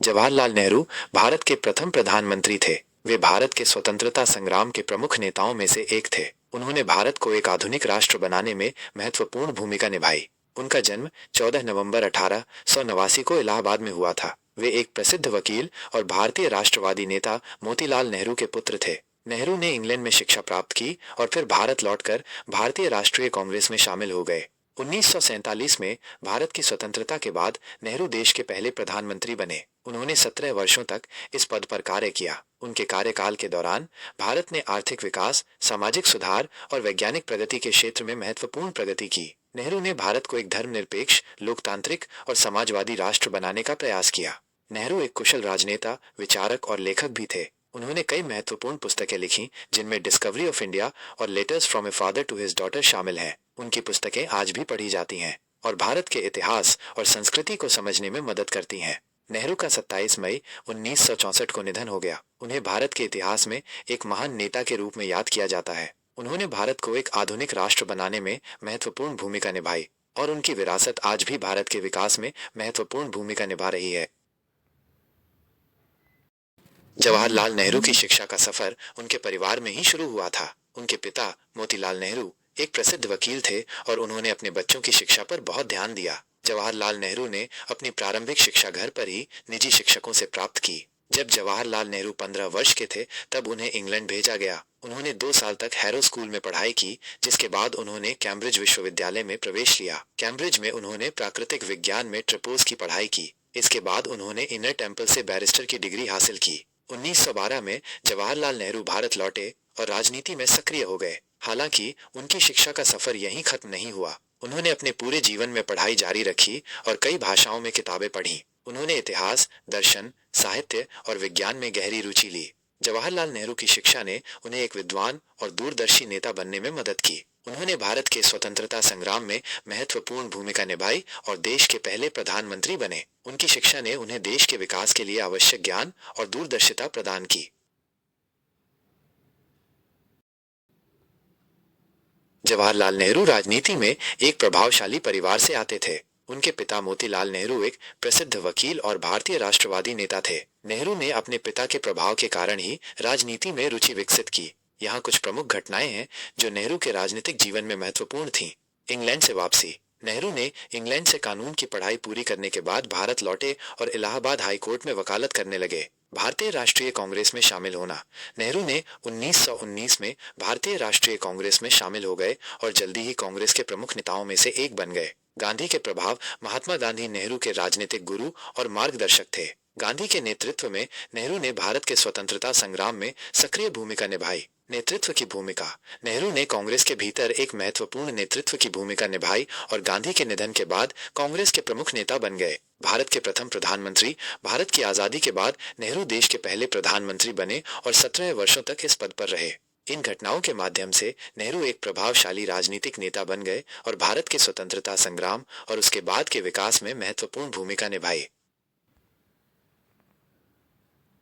जवाहरलाल नेहरू भारत के प्रथम प्रधानमंत्री थे। वे भारत के स्वतंत्रता संग्राम के प्रमुख नेताओं में से एक थे। उन्होंने भारत को एक आधुनिक राष्ट्र बनाने में महत्वपूर्ण भूमिका निभाई। उनका जन्म 14 नवंबर 1889 को इलाहाबाद में हुआ था। वे एक प्रसिद्ध वकील और भारतीय राष्ट्रवादी नेता मोतीलाल नेहरू के पुत्र थे। नेहरू ने इंग्लैंड में शिक्षा प्राप्त की और फिर भारत लौटकर भारतीय राष्ट्रीय कांग्रेस में शामिल हो गए। 1947 में भारत की स्वतंत्रता के बाद नेहरू देश के पहले प्रधानमंत्री बने। उन्होंने 17 वर्षों तक इस पद पर कार्य किया। उनके कार्यकाल के दौरान भारत ने आर्थिक विकास, सामाजिक सुधार और वैज्ञानिक प्रगति के क्षेत्र में महत्वपूर्ण प्रगति की। नेहरू ने भारत को एक धर्मनिरपेक्ष, लोकतांत्रिक और समाजवादी राष्ट्र बनाने का प्रयास किया। नेहरू एक कुशल राजनेता, विचारक और लेखक भी थे। उन्होंने कई महत्वपूर्ण पुस्तकें लिखी, जिनमें डिस्कवरी ऑफ इंडिया और letters from a father to his daughter शामिल हैं। उनकी पुस्तकें आज भी पढ़ी जाती हैं और भारत के इतिहास और संस्कृति को समझने में मदद करती हैं। नेहरू का 27 मई 1964 को निधन हो गया। उन्हें भारत के इतिहास में एक महान नेता के रूप में याद किया जाता है। उन्होंने भारत को एक आधुनिक राष्ट्र बनाने में महत्वपूर्ण भूमिका निभाई और उनकी विरासत आज भी भारत के विकास में महत्वपूर्ण भूमिका निभा रही है। जवाहरलाल नेहरू की शिक्षा का सफर उनके परिवार में ही शुरू हुआ था। उनके पिता मोतीलाल नेहरू एक प्रसिद्ध वकील थे और उन्होंने अपने बच्चों की शिक्षा पर बहुत ध्यान दिया। जवाहरलाल नेहरू ने अपनी प्रारंभिक शिक्षा घर पर ही निजी शिक्षकों से प्राप्त की। जब जवाहरलाल नेहरू 15 वर्ष के थे तब उन्हें इंग्लैंड भेजा गया। उन्होंने 2 साल तक हैरो स्कूल में पढ़ाई की, जिसके बाद उन्होंने कैम्ब्रिज विश्वविद्यालय में प्रवेश लिया। कैम्ब्रिज में उन्होंने प्राकृतिक विज्ञान में ट्रिपोस की पढ़ाई की। इसके बाद उन्होंने इनर टेम्पल से बैरिस्टर की डिग्री हासिल की। 1912 में जवाहरलाल नेहरू भारत लौटे और राजनीति में सक्रिय हो गए। हालांकि उनकी शिक्षा का सफर यहीं खत्म नहीं हुआ। उन्होंने अपने पूरे जीवन में पढ़ाई जारी रखी और कई भाषाओं में किताबें पढ़ी। उन्होंने इतिहास, दर्शन, साहित्य और विज्ञान में गहरी रुचि ली। जवाहरलाल नेहरू की शिक्षा ने उन्हें एक विद्वान और दूरदर्शी नेता बनने में मदद की। उन्होंने भारत के स्वतंत्रता संग्राम में महत्वपूर्ण भूमिका निभाई और देश के पहले प्रधानमंत्री बने। उनकी शिक्षा ने उन्हें देश के विकास के लिए आवश्यक ज्ञान और दूरदर्शिता प्रदान की। जवाहरलाल नेहरू राजनीति में एक प्रभावशाली परिवार से आते थे। उनके पिता मोतीलाल नेहरू एक प्रसिद्ध वकील और भारतीय राष्ट्रवादी नेता थे। नेहरू ने अपने पिता के प्रभाव के कारण ही राजनीति में रुचि विकसित की। यहाँ कुछ प्रमुख घटनाएं हैं जो नेहरू के राजनीतिक जीवन में महत्वपूर्ण थीं। इंग्लैंड से वापसी। नेहरू ने इंग्लैंड से कानून की पढ़ाई पूरी करने के बाद भारत लौटे और इलाहाबाद हाई कोर्ट में वकालत करने लगे। भारतीय राष्ट्रीय कांग्रेस में शामिल होना। नेहरू ने 1919 में भारतीय राष्ट्रीय कांग्रेस में शामिल हो गए और जल्दी ही कांग्रेस के प्रमुख नेताओं में से एक बन गए। गांधी के प्रभाव। महात्मा गांधी नेहरू के राजनीतिक गुरु और मार्गदर्शक थे। गांधी के नेतृत्व में नेहरू ने भारत के स्वतंत्रता संग्राम में सक्रिय भूमिका निभाई। नेतृत्व की भूमिका। नेहरू ने कांग्रेस के भीतर एक महत्वपूर्ण नेतृत्व की भूमिका निभाई और गांधी के निधन के बाद कांग्रेस के प्रमुख नेता बन गए। भारत के प्रथम प्रधानमंत्री। भारत की आजादी के बाद नेहरू देश के पहले प्रधानमंत्री बने और 17 वर्षों तक इस पद पर रहे। इन घटनाओं के माध्यम से नेहरू एक प्रभावशाली राजनीतिक नेता बन गए और भारत के स्वतंत्रता संग्राम और उसके बाद के विकास में महत्वपूर्ण भूमिका निभाई।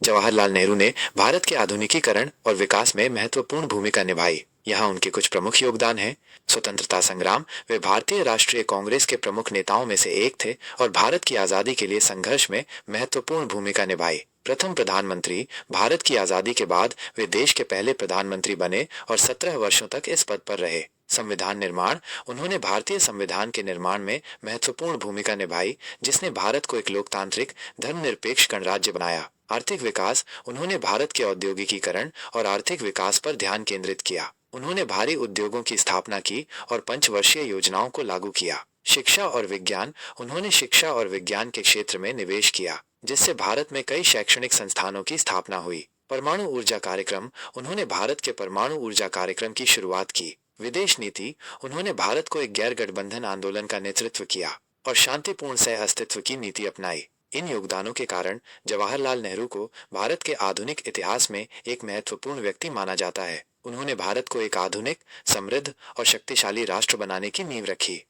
जवाहरलाल नेहरू ने भारत के आधुनिकीकरण और विकास में महत्वपूर्ण भूमिका निभाई। यहाँ उनके कुछ प्रमुख योगदान हैं। स्वतंत्रता संग्राम। वे भारतीय राष्ट्रीय कांग्रेस के प्रमुख नेताओं में से एक थे और भारत की आजादी के लिए संघर्ष में महत्वपूर्ण भूमिका निभाई। प्रथम प्रधानमंत्री। भारत की आजादी के बाद वे देश के पहले प्रधानमंत्री बने और 17 वर्षों तक इस पद पर रहे। संविधान निर्माण। उन्होंने भारतीय संविधान के निर्माण में महत्वपूर्ण भूमिका निभाई, जिसने भारत को एक लोकतांत्रिक, धर्मनिरपेक्ष गणराज्य बनाया। आर्थिक विकास। उन्होंने भारत के औद्योगिकीकरण और आर्थिक विकास पर ध्यान केंद्रित किया। उन्होंने भारी उद्योगों की स्थापना की और पंचवर्षीय योजनाओं को लागू किया। शिक्षा और विज्ञान। उन्होंने शिक्षा और विज्ञान के क्षेत्र में निवेश किया, जिससे भारत में कई शैक्षणिक संस्थानों की स्थापना हुई। परमाणु ऊर्जा कार्यक्रम। उन्होंने भारत के परमाणु ऊर्जा कार्यक्रम की शुरुआत की। विदेश नीति। उन्होंने भारत को एक गैर गठबंधन आंदोलन का नेतृत्व किया और शांतिपूर्ण सह अस्तित्व की नीति अपनाई। इन योगदानों के कारण जवाहरलाल नेहरू को भारत के आधुनिक इतिहास में एक महत्वपूर्ण व्यक्ति माना जाता है। उन्होंने भारत को एक आधुनिक, समृद्ध और शक्तिशाली राष्ट्र बनाने की नींव रखी।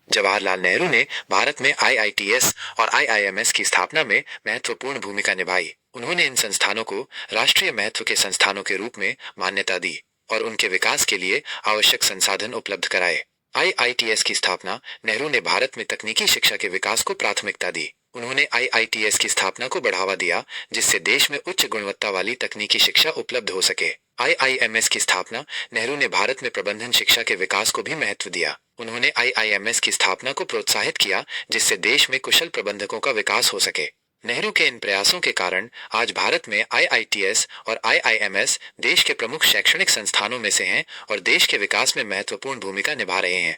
जवाहरलाल नेहरू ने भारत में IITS और IIMS की स्थापना में महत्वपूर्ण भूमिका निभाई। उन्होंने इन संस्थानों को राष्ट्रीय महत्व के संस्थानों के रूप में मान्यता दी और उनके विकास के लिए आवश्यक संसाधन उपलब्ध कराए। आईआईटीएस की स्थापना। नेहरू ने भारत में तकनीकी शिक्षा के विकास को प्राथमिकता दी। उन्होंने आईआईटीएस की स्थापना को बढ़ावा दिया, जिससे देश में उच्च गुणवत्ता वाली तकनीकी शिक्षा उपलब्ध हो सके। आईआईएमएस की स्थापना। नेहरू ने भारत में प्रबंधन शिक्षा के विकास को भी महत्व दिया। उन्होंने आईआईएमएस की स्थापना को प्रोत्साहित किया, जिससे देश में कुशल प्रबंधकों का विकास हो सके। नेहरू के इन प्रयासों के कारण आज भारत में आईआईटीएस और आईआईएमएस देश के प्रमुख शैक्षणिक संस्थानों में से हैं और देश के विकास में महत्वपूर्ण भूमिका निभा रहे हैं।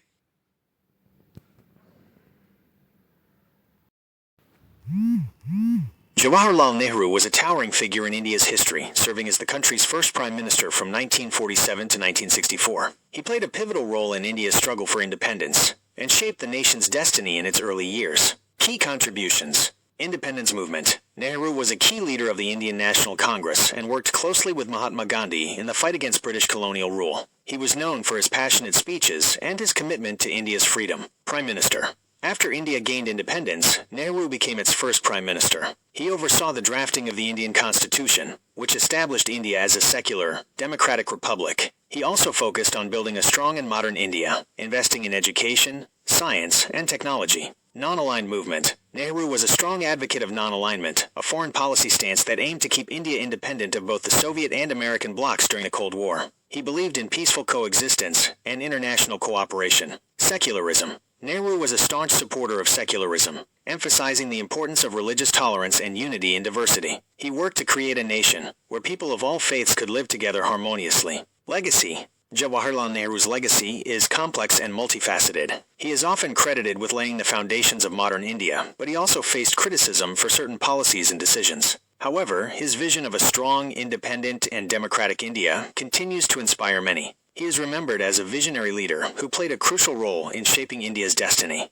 Jawaharlal Nehru was a towering figure in India's history, serving as the country's first prime minister from 1947 to 1964. He played a pivotal role in India's struggle for independence and shaped the nation's destiny in its early years. Key contributions. Independence movement. Nehru was a key leader of the Indian National Congress and worked closely with Mahatma Gandhi in the fight against British colonial rule. He was known for his passionate speeches and his commitment to India's freedom. Prime Minister. After India gained independence, Nehru became its first prime minister. He oversaw the drafting of the Indian Constitution, which established India as a secular, democratic republic. He also focused on building a strong and modern India, investing in education, science, and technology. Non-aligned movement. Nehru was a strong advocate of non-alignment, a foreign policy stance that aimed to keep India independent of both the Soviet and American blocs during the Cold War. He believed in peaceful coexistence and international cooperation. Secularism. Nehru was a staunch supporter of secularism, emphasizing the importance of religious tolerance and unity in diversity. He worked to create a nation where people of all faiths could live together harmoniously. Legacy. Jawaharlal Nehru's legacy is complex and multifaceted. He is often credited with laying the foundations of modern India, but he also faced criticism for certain policies and decisions. However, his vision of a strong, independent, and democratic India continues to inspire many. He is remembered as a visionary leader who played a crucial role in shaping India's destiny.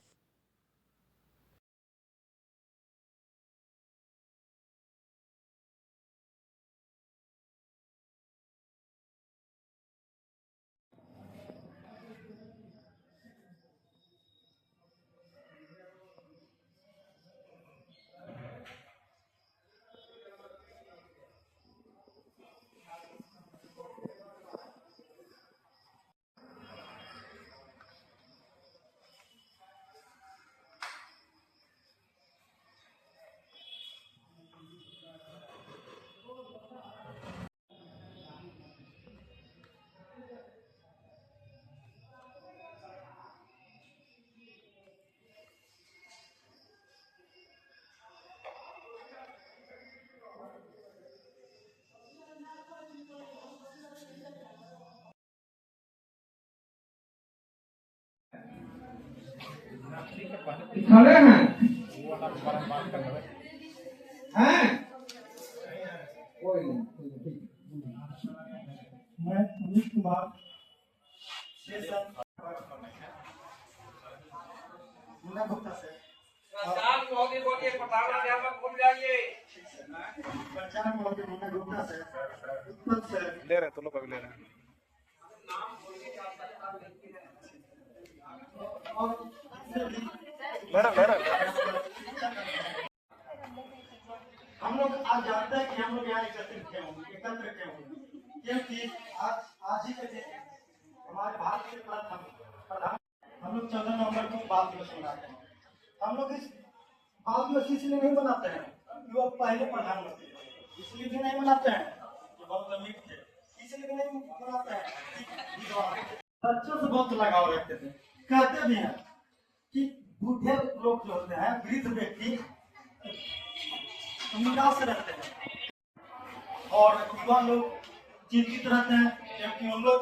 खड़े हैं हैं कोई नहीं मैं अमित कुमार मुन्ना गुप्ता से प्रधान महोदय बोलिए प्रधान अध्यापक बोल जाइए प्रधान महोदय मुन्ना गुप्ता से उत्तर से ले रहे तो लोग अभी ले रहे हैं हम लोग आज जानते हैं कि हम लोग यहाँ एकत्रित क्यों होंगे क्योंकि आज ही के दिन हमारे भारत के प्रधान हम लोग 14 नवंबर को बाल दिवस मनाते हैं। हम लोग इस बाल दिवस इसलिए नहीं मनाते हैं कि वो पहले प्रधानमंत्री थे, इसलिए भी नहीं मनाते हैं कि बहुत अमीर थे, इसलिए भी नहीं मनाते हैं कि बच्चों से बहुत लगाव रखते थे। कहते भी हैं कि बूढ़े लोग जो होते हैं, वृद्ध व्यक्ति निराश रहते हैं और युवा लोग चिंतित रहते हैं क्योंकि उन लोग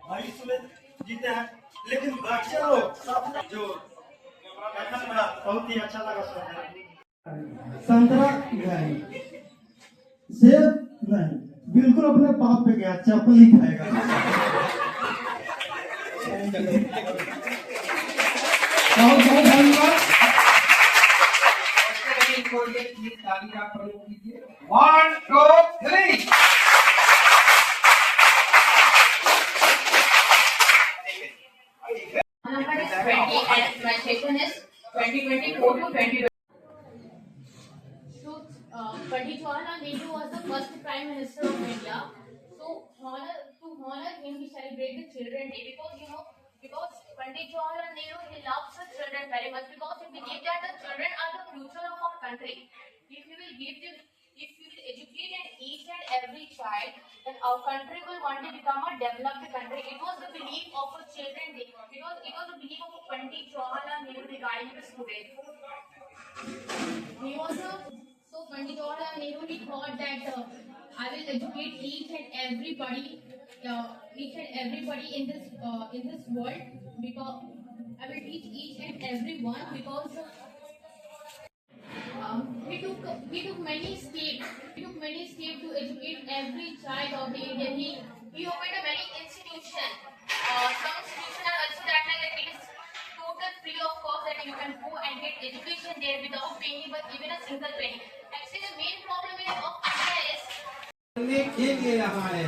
भविष्य में जीते हैं। लेकिन बच्चे लोग जो बहुत ही अच्छा लगा सुनने। संतरा नहीं, सेब नहीं, बिल्कुल अपने पाप पे गया, चप्पल ही खाएगा। बहुत बहुत धन्यवाद। 1, 2, 3 Number is 20 and my session is 2024 to 2020. So, Pandit Jawaharlal Nehru was the first Prime Minister of India. So, to honor him, we celebrate the Children's Day because Pandit Jawaharlal Nehru, he loves the children very much because he believed that the children are the future of our country. If we will give them, if we will educate each and every child, then our country will one day become a developed country. It was the belief of a children, it was the belief of a Pandit Jawaharlal Nehru regarding the students. He was so Pandit Jawaharlal Nehru, he thought that I will educate each and everybody in this world, because I will teach each and everyone, because he took many steps. He took many steps to educate every child of the India. He opened a many institutions. Some institutions are also that like it is total free of cost, that you can go and get education there without paying even a single penny. Actually, the main problem of India is के रहा है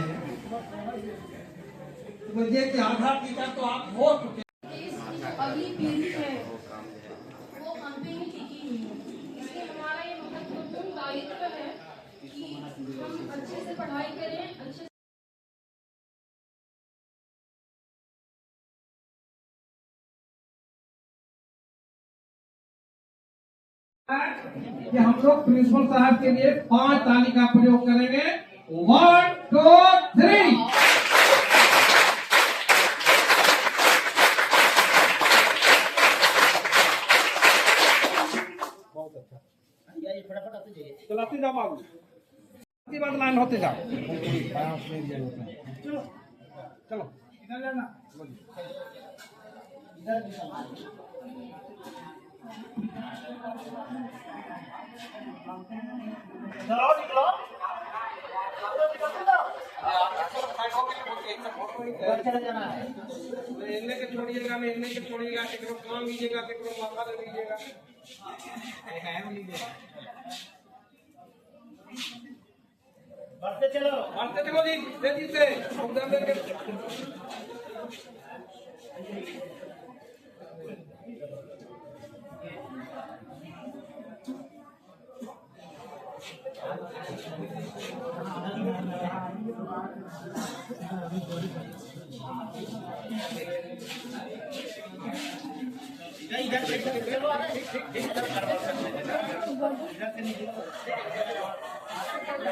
मुझे कि आधा टीका तो आप हो चुके अगली पीढ़ी है वो हम पे ही टिकी हुई है, इसलिए हमारा ये महत्वपूर्ण दायित्व है कि हम अच्छे से पढ़ाई करें, अच्छे कि हम लोग प्रिंसिपल साहब के लिए 5 ताली का प्रयोग करेंगे 1 2 3 चलाते जाओ बाबू इसके बाद लाइन होते जाओ चलो चलो इधर जाना इधर चलो निकलो इन्हें के छोड़िएगा नहीं, इन्हें के छोड़िएगा, केकरो काम लीजिएगा, केकरो माथा ले लीजिएगा। बढ़ते चलो जी, तेजी से उधर लेके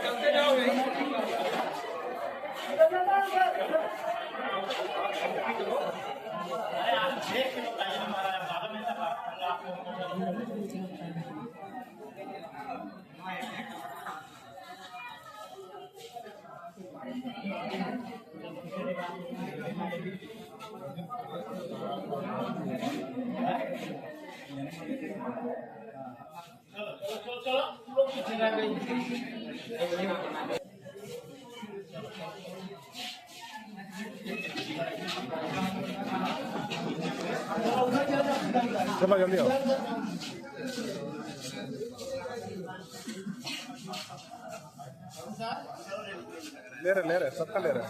चलते जाओ चलो जल्दी आओ ले रहे सबका ले रहे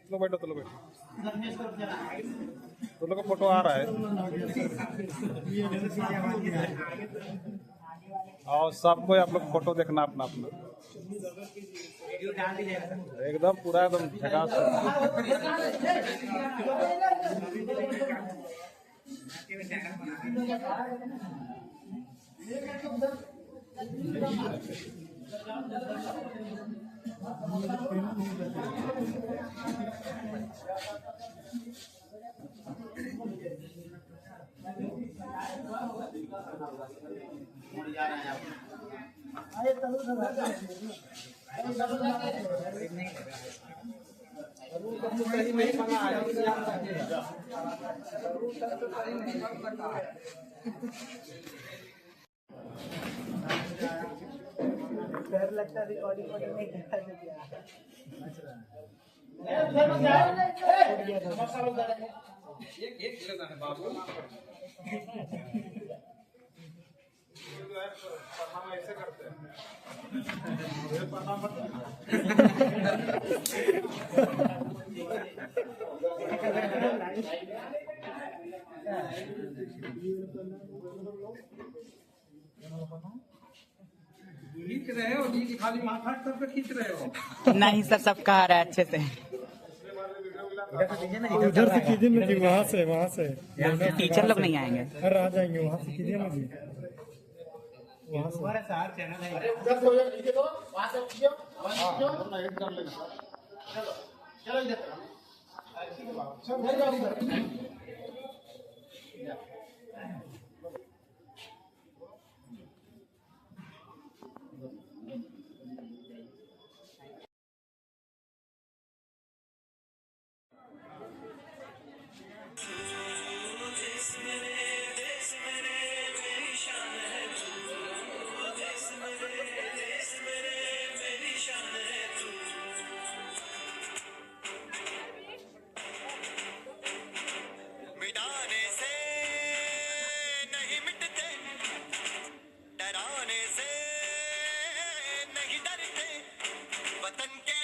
चलो बैठो तुम लोग का फोटो आ रहा है और सबको आप लोग फोटो देखना अपना अपना एकदम पूरा एकदम झकास डर लगता रिकॉर्डिंग नहीं बाबू खींच रहे हो जी, खाली माथा करके खींच रहे हो। नहीं सर, सब कहा रहा है अच्छे से। उधर से कीजिए ना जी, वहाँ से टीचर लोग नहीं आएंगे। अरे आ जाएंगे, वहाँ से कीजिए ना जी, वहाँ से। मिटाने से नहीं मिटते, डराने से नहीं डरते, वतन के